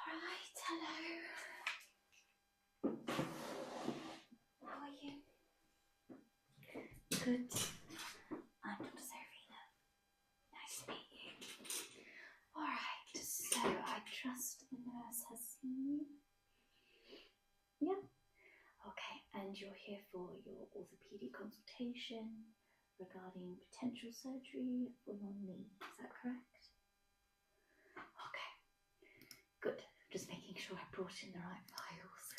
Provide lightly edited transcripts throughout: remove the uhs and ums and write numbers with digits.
Alright, hello. How are you? Good. I'm Dr. Serafina. Nice to meet you. Alright, so I trust the nurse has seen you. Yeah. Okay, and you're here for your orthopedic consultation regarding potential surgery for your knee. Is that correct? Okay. Good. Just making sure I brought in the right files.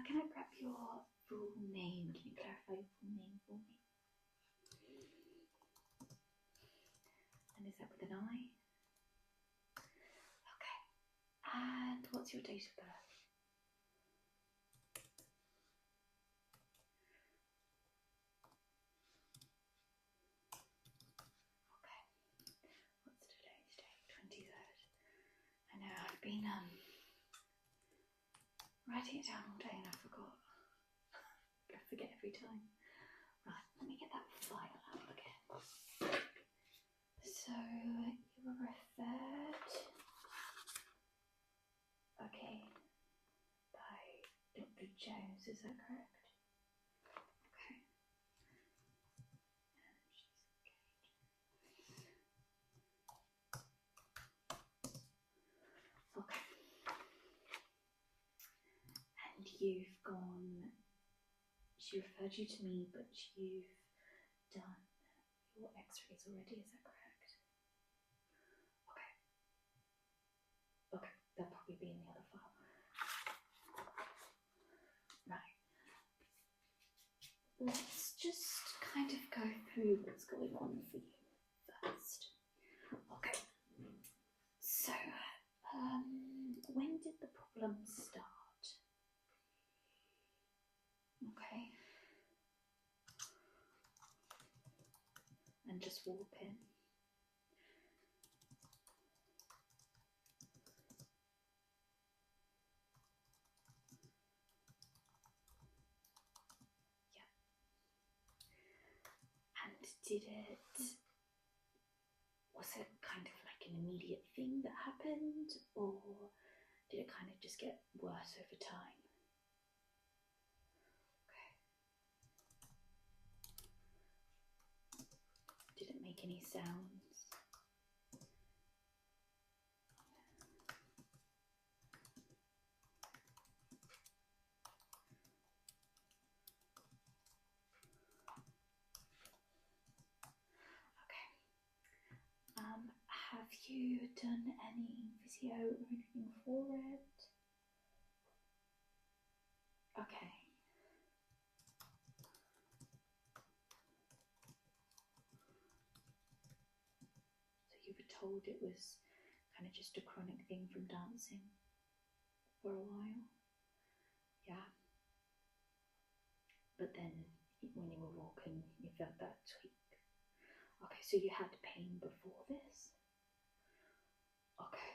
Can I grab your full name? Can you clarify your full name for me? And is that with an I? Okay. And what's your date of birth? Okay. What's today's date? 23rd. I know, I've been writing it down all day and I forgot. I forget every time. Right, let me get that file out again. So, you were referred, okay, by Dr. Jones, is that correct? Okay. Okay. And you've gone, she referred you to me, but you've done your x-rays already, is that correct? Okay. Okay, that'll probably be in the other file. Right. Let's just kind of go through what's going on for you first. Okay. So, when did the problem start? Okay. And just walk in. Yeah. And was it kind of like an immediate thing that happened, or did it kind of just get worse over time? Okay. Did it make any sounds? Have you done any physio or anything for it? Okay. So you were told it was kind of just a chronic thing from dancing for a while? Yeah. But then when you were walking, you felt that tweak. Okay, so you had pain before this? Okay.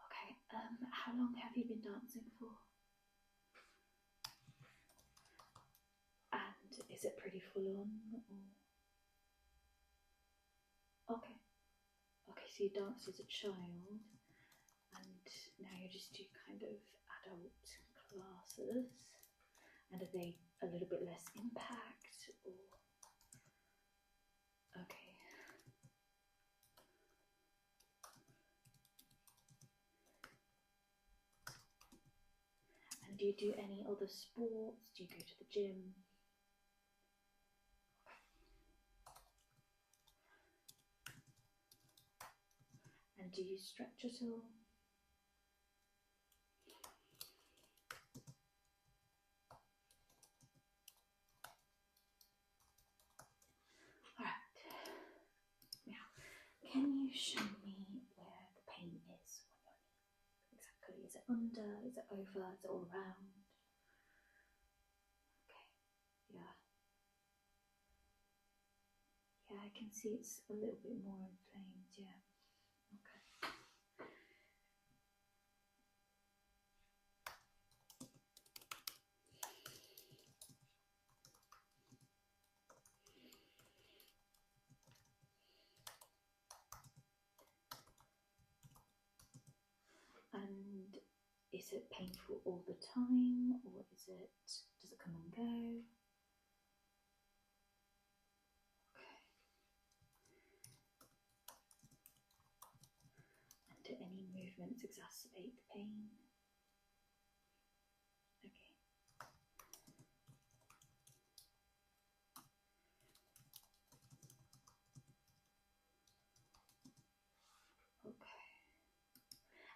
Okay, how long have you been dancing for? And is it pretty full on? Or? Okay. Okay, so you danced as a child and now you just do kind of adult classes. And are they a little bit less impact or? Okay. And do you do any other sports? Do you go to the gym? And do you stretch at all? Alright. Now, can you show me where the pain is on your knee? Exactly. Is it under? Is it over? Is it all around? Okay. Yeah. Yeah, I can see it's a little bit more inflamed, yeah. Okay. is it painful all the time, or does it come and go? Okay. And do any movements exacerbate the pain? Okay. Okay.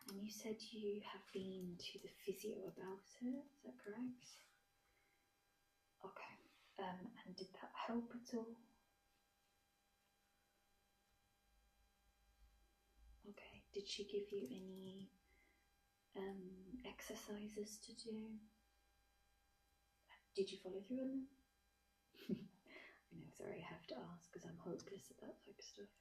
And you said you have been to the physio about it, is that correct? Okay. And did that help at all? Okay. Did she give you any exercises to do? Did you follow through on them? I know, sorry, I have to ask because I'm hopeless at that type of stuff.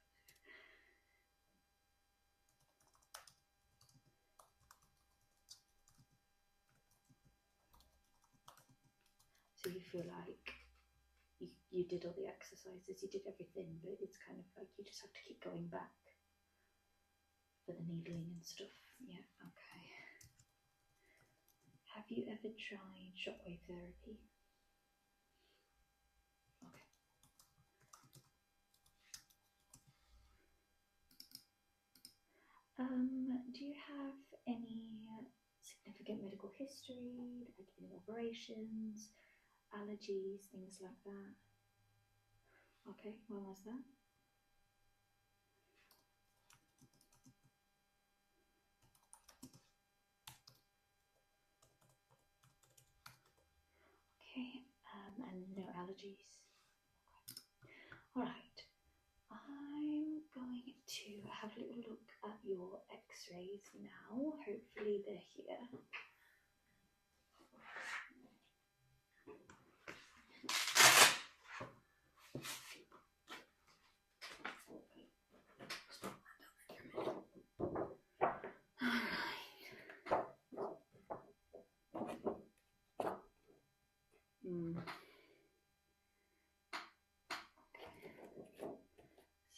So you feel like you did all the exercises, you did everything, but it's kind of like you just have to keep going back for the needling and stuff. Yeah, okay. Have you ever tried shockwave therapy? Okay. Do you have any significant medical history, like any operations, allergies, things like that? Okay, when was that? Okay, and no allergies. Okay. All right. I'm going to have a little look at your x-rays now. Hopefully they're here.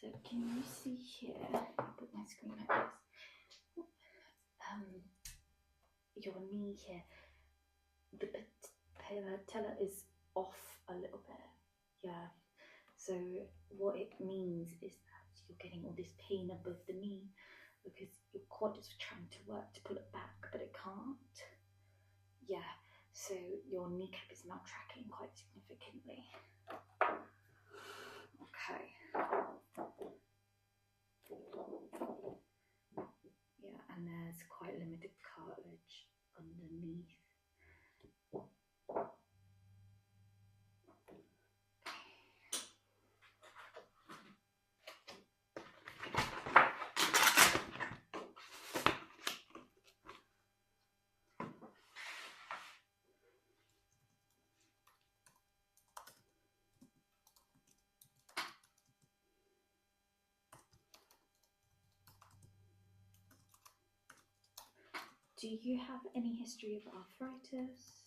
So can you see here? I'll put my screen like this. Your knee here, the patella is off a little bit. Yeah. So what it means is that you're getting all this pain above the knee because your quad is trying to work to pull it back, but it can't. Yeah. So your kneecap is now tracking quite significantly. Okay. Yeah, and there's quite limited cartilage underneath. Do you have any history of arthritis?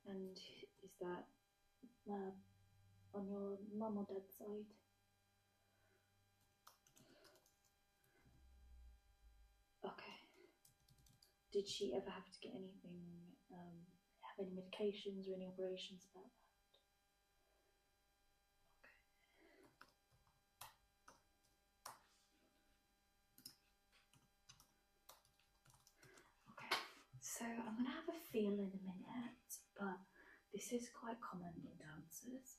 And is that on your mum or dad's side? Okay. Did she ever have to get anything, have any medications or any operations about that? Okay. So I'm going to have a feel in a minute, but this is quite common in dancers.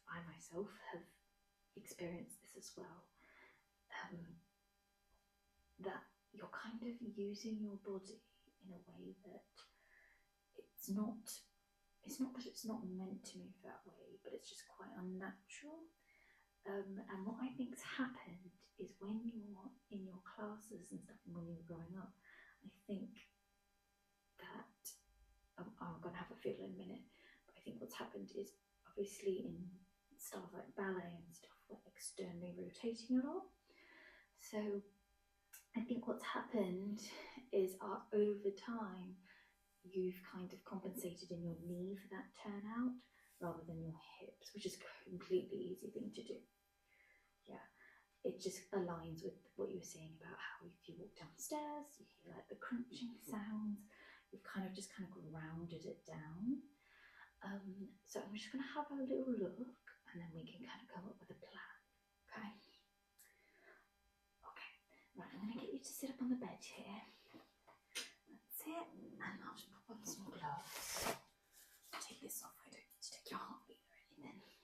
I myself have experienced this as well. That you're kind of using your body in a way that it's not that it's not meant to move that way, but it's just quite unnatural. And what I think's happened is when you're in your classes and stuff, and when you were growing up, I think that I'm going to have a feel in a minute, but I think what's happened is obviously in styles like ballet and stuff, we're externally rotating a lot. So I think what's happened is over time, you've kind of compensated in your knee for that turnout rather than your hips, which is a completely easy thing to do. Yeah. it just aligns with what you were saying about how if you walk downstairs, you hear like the crunching sounds. You've kind of grounded it down. So I'm just going to have a little look, and then we can kind of come up with a plan. Okay. Okay. Right. I'm going to get you to sit up on the bed here. That's it. And I'll just pop on some gloves. Take this off. I don't need to take your heartbeat or anything.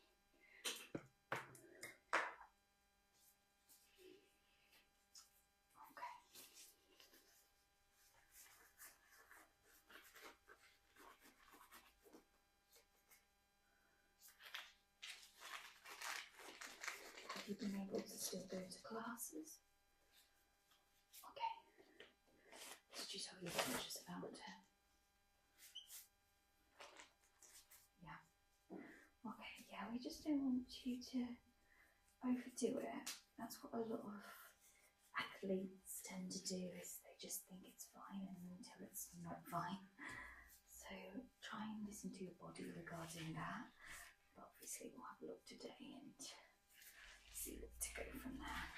Have you been able to still go to classes? Okay. Did you tell your teachers about it? Yeah. Okay, yeah, we just don't want you to overdo it. That's what a lot of athletes tend to do, is they just think it's fine until it's not fine. So try and listen to your body regarding that. But obviously we'll have a look today and see what to go from there.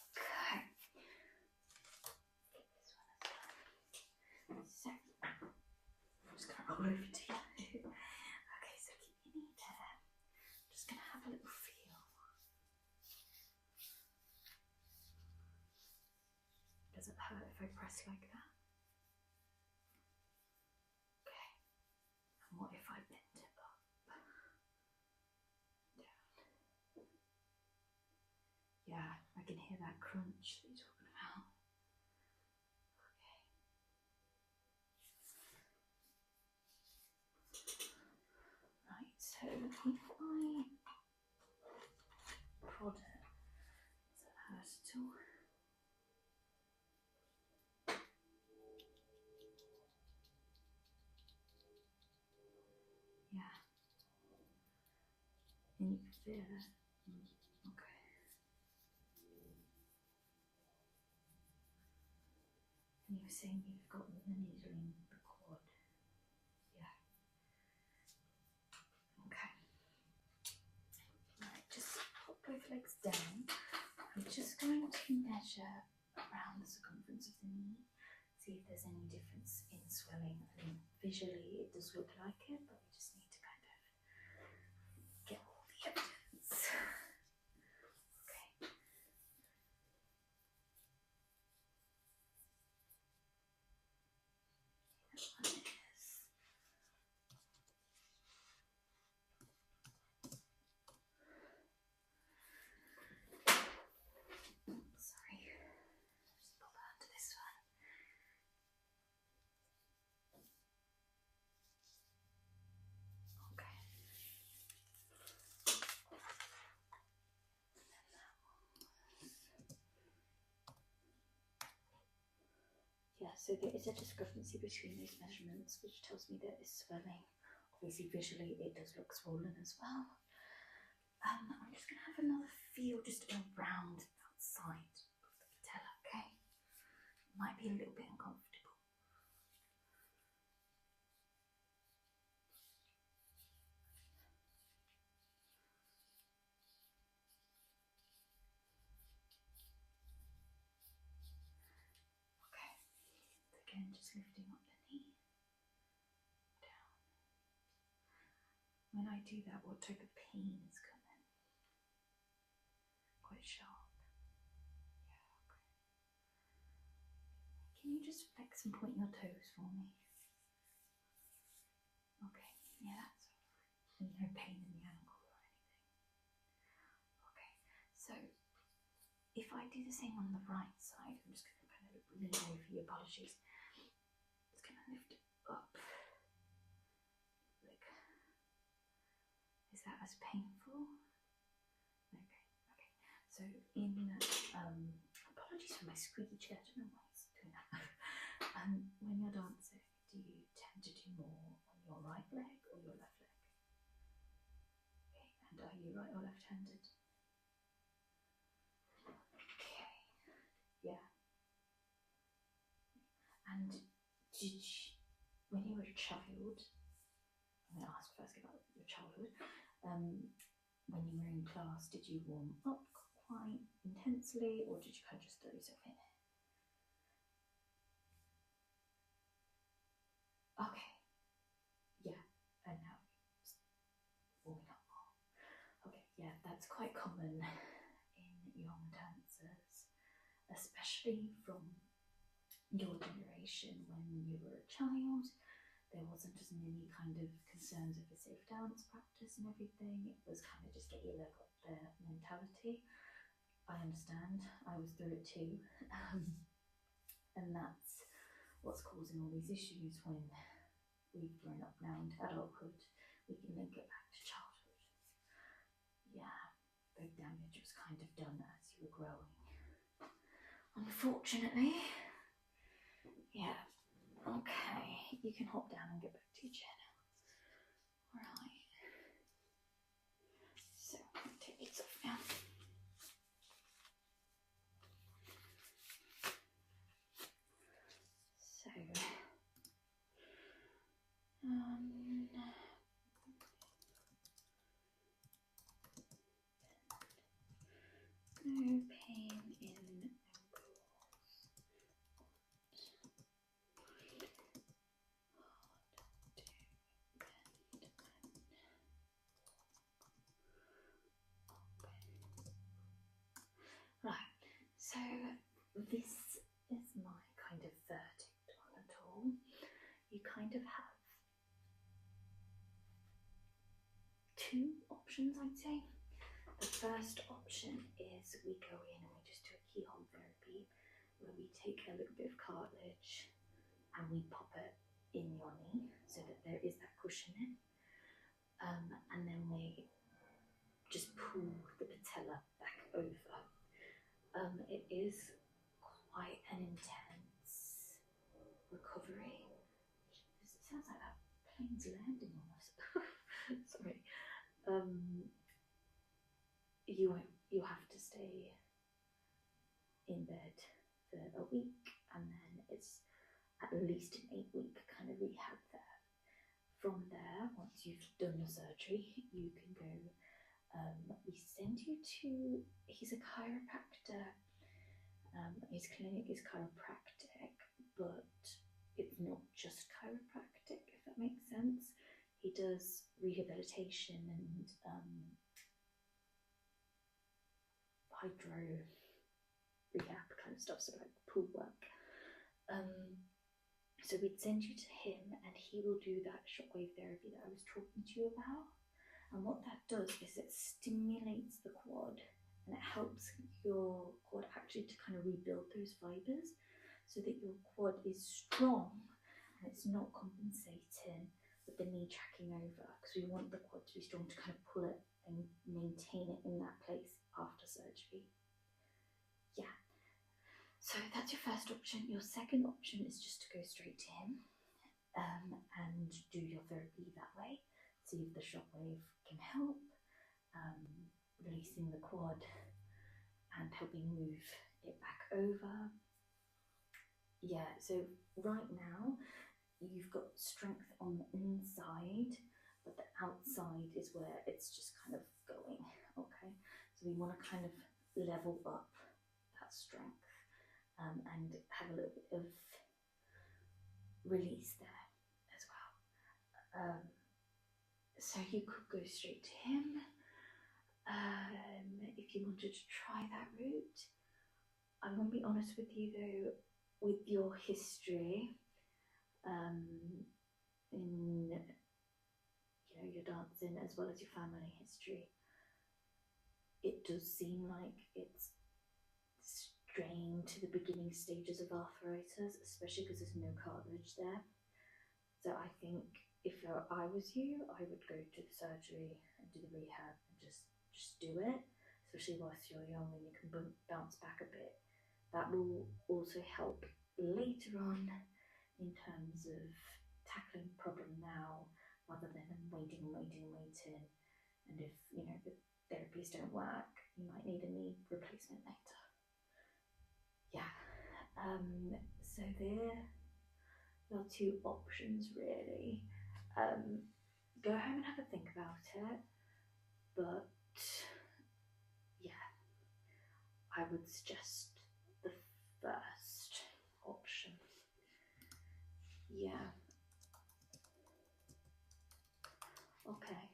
Okay. So I'm just going to roll over to you. Okay, so keep your knee there. I'm just going to have a little feel. Does it hurt if I press like that? Okay. And what if I bend it up? Down. Yeah, I can hear that crunch that you're talking about. Okay. Right, so if I prod it, does it hurt at all? Yeah. And you can feel it. Okay. And you were saying you've got the needle in the quad. Yeah. Okay. Right, just put both legs down. I'm just going to measure around the circumference of the knee, see if there's any difference in swelling. I mean, visually it does look like it, but we just need to kind of get all the evidence. Okay. That one is. Sorry. Just pull that onto this one. Okay. Yeah, so there is a discrepancy between these measurements, which tells me there is swelling. Obviously, visually, it does look swollen as well. I'm just going to have another feel just around that side of the patella, okay? It might be a little bit uncomfortable. Okay, again, just lifting up the knee, down. When I do that, what type of pain is coming? Quite sharp. Yeah, okay. Can you just flex and point your toes for me? Okay, yeah, that's all right. And no pain in the ankle or anything. Okay, so if I do the same on the right side, I'm just going to kind of lean over your apologies. Just going to lift it up. Like, is that as painful? Okay, okay. So in apologies for my squeaky chair. I don't know why it's doing that. When you're dancing, do you tend to do more on your right leg or your left leg? Okay, and are you right or left-handed? Okay, yeah. And did you, when you were a child, I'm going to ask first about your childhood, when you were in class, did you warm up quite intensely, or did you kind of just throw yourself in? Okay, yeah, and now just warming up more. Okay, yeah, that's quite common in young dancers, especially from your generation. When you were a child, there wasn't as many kind of concerns over safe dance practice and everything. It was kind of just get your leg up there mentality. I understand, I was through it too. And that's what's causing all these issues. When we've grown up now into adulthood, we can link it back to childhood. Yeah, the damage was kind of done as you were growing, unfortunately. Yeah, okay, you can hop down and get back to your chair now. Right, so take these off now. So, no pain in ankles. Right, so this is my kind of verdict on it all. You kind of have two options, I'd say. The first option is we go in and we just do a keyhole therapy, where we take a little bit of cartilage and we pop it in your knee so that there is that cushioning, and then we just pull the patella back over. It is quite an intense recovery. It sounds like that plane's landing on us. Sorry. You have to stay in bed for a week, and then it's at least an 8-week kind of rehab there. From there, once you've done your surgery, you can go, we send you to, he's a chiropractor. His clinic is chiropractic, but it's not just chiropractic, if that makes sense. He does rehabilitation and hydro rehab kind of stuff, so like pool work. So we'd send you to him, and he will do that shockwave therapy that I was talking to you about. And what that does is it stimulates the quad, and it helps your quad actually to kind of rebuild those fibers so that your quad is strong and it's not compensating with the knee tracking over, because we want the quad to be strong to kind of pull it and maintain it in that place after surgery. Yeah. So that's your first option. Your second option is just to go straight to him and do your therapy that way. See if the shockwave can help, releasing the quad and helping move it back over. Yeah, so right now you've got strength on the inside, but the outside is where it's just kind of going, okay? So we want to kind of level up that strength and have a little bit of release there as well. So you could go straight to him. If you wanted to try that route, I'm going to be honest with you though, with your history, in your dancing as well as your family history, it does seem like it's strained to the beginning stages of arthritis, especially because there's no cartilage there. So I think if I was you, I would go to the surgery and do the rehab and just do it, especially whilst you're young and you can bounce back a bit. That will also help later on in terms of tackling the problem now rather than waiting. And if the therapies don't work, you might need a knee replacement later. Yeah. So there are two options really. Go home and have a think about it, but yeah, I would suggest the first option. Yeah. Okay.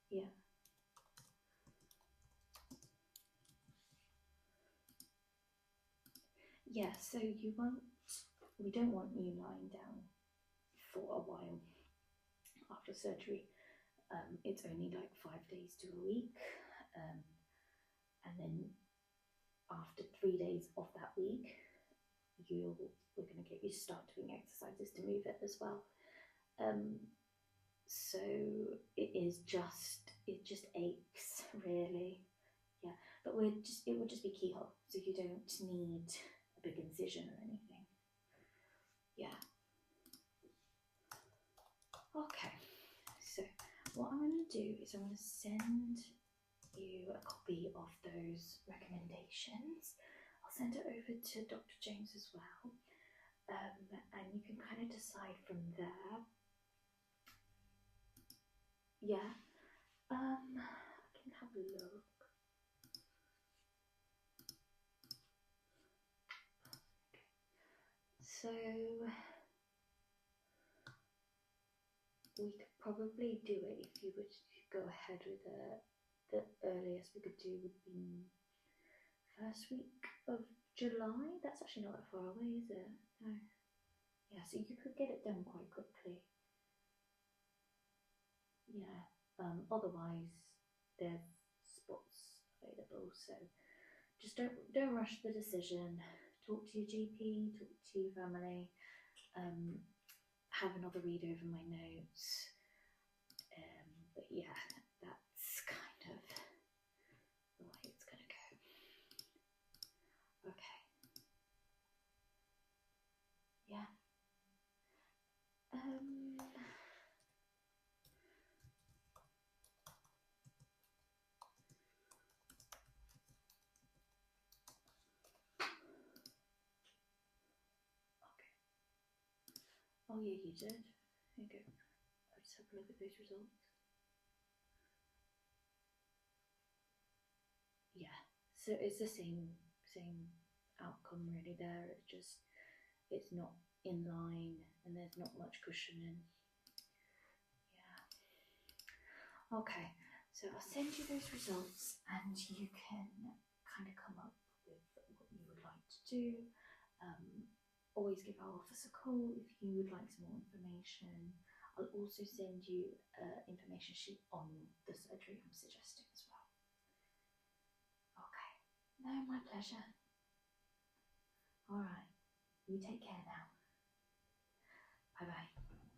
Yeah. Yeah, so we don't want you lying down for a while after surgery. It's only like 5 days to a week. And then after 3 days of that week, we're going to get you to start doing exercises to move it as well. So it just aches really. Yeah, but it would just be keyhole, so you don't need a big incision or anything. Yeah. Okay, so what I'm going to do is I'm going to send you a copy of those recommendations. I'll send it over to Dr. James as well, and you can kind of decide from there. Yeah, I can have a look. So we could probably do it if you would go ahead with the earliest we could do would be first week of July. That's actually not that far away, is it? No. Yeah, so you could get it done quite quickly. Yeah. Otherwise, there's spots available, so just don't rush the decision. Talk to your GP, talk to your family. Have another read over my notes. But yeah, that's kind of the way it's going to go. Okay. Yeah. Okay. Oh yeah, you did. There you go. I'll just have a look at those results. Yeah. So it's the same outcome really there. It's not in line and there's not much cushioning. Yeah. Okay, so I'll send you those results and you can kind of come up with what you would like to do. Always give our office a call if you would like some more information. I'll also send you an information sheet on the surgery I'm suggesting as well. Okay, no, my pleasure. All right, you take care now. Bye bye.